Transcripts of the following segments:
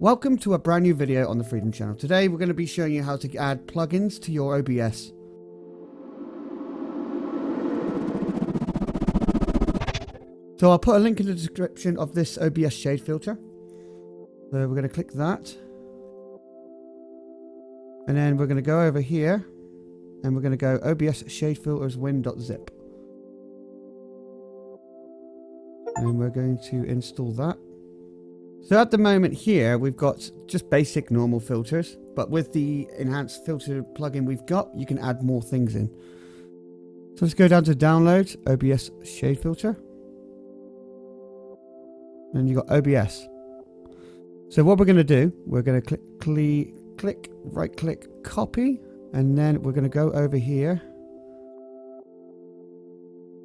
Welcome to a brand new video on the Freedom channel. Today we're going to be showing you how to add plugins to your OBS. So I'll put a link in the description of this OBS shade filter. So we're going to click that. And then we're going to go over here and we're going to go OBS shade filters win.zip. And we're going to install that. So at the moment here, we've got just basic normal filters, but with the enhanced filter plugin we've got, you can add more things in. So let's go down to download, OBS shade filter. And you've got OBS. So what we're going to do, we're going to right click, copy, and then we're going to go over here.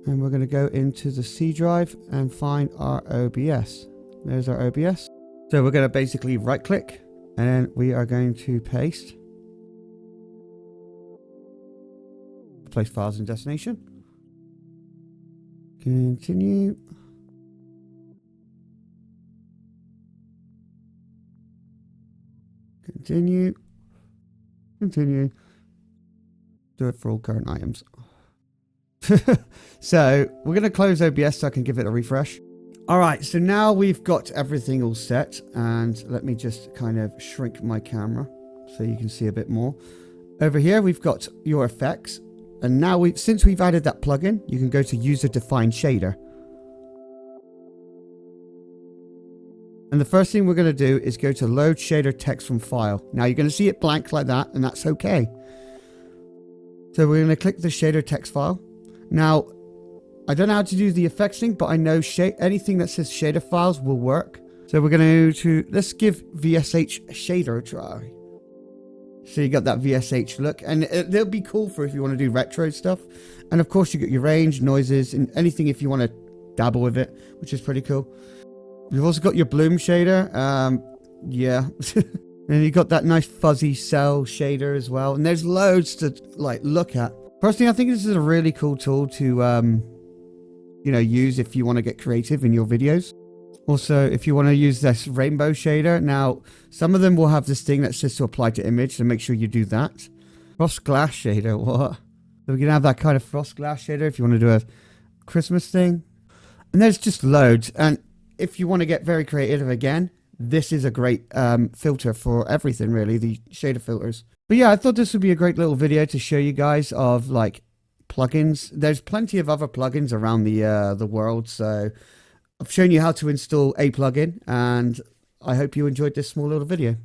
And we're going to go into the C drive and find our OBS. There's our OBS. So we're going to basically right click and we are going to paste. Place files and destination. Continue. Continue. Continue. Do it for all current items. So we're going to close OBS so I can give it a refresh. Alright, so now we've got everything all set, and let me just kind of shrink my camera so you can see a bit more. Over here we've got your effects, and now since we've added that plugin, you can go to user defined shader. And the first thing we're going to do is go to load shader text from file. Now you're going to see it blank like that, and that's okay. So we're going to click the shader text file. Now, I don't know how to do the effects thing, but I know anything that says shader files will work. So we're going to let's give VSH shader a try. So you got that VSH look, and it'll be cool for if you want to do retro stuff. And of course you got your range, noises, and anything if you want to dabble with it, which is pretty cool. You've also got your bloom shader. Yeah. And you got that nice fuzzy cell shader as well. And there's loads to like look at. Personally, I think this is a really cool tool to use if you want to get creative in your videos. Also, if you want to use this rainbow shader, now some of them will have this thing that says to apply to image, so make sure you do that. Frost glass shader, what? So we can have that kind of frost glass shader if you want to do a Christmas thing. And there's just loads. And if you want to get very creative again, this is a great filter for everything really, the shader filters. But yeah, I thought this would be a great little video to show you guys of like plugins. There's plenty of other plugins around the world, so I've shown you how to install a plugin, and I hope you enjoyed this small little video.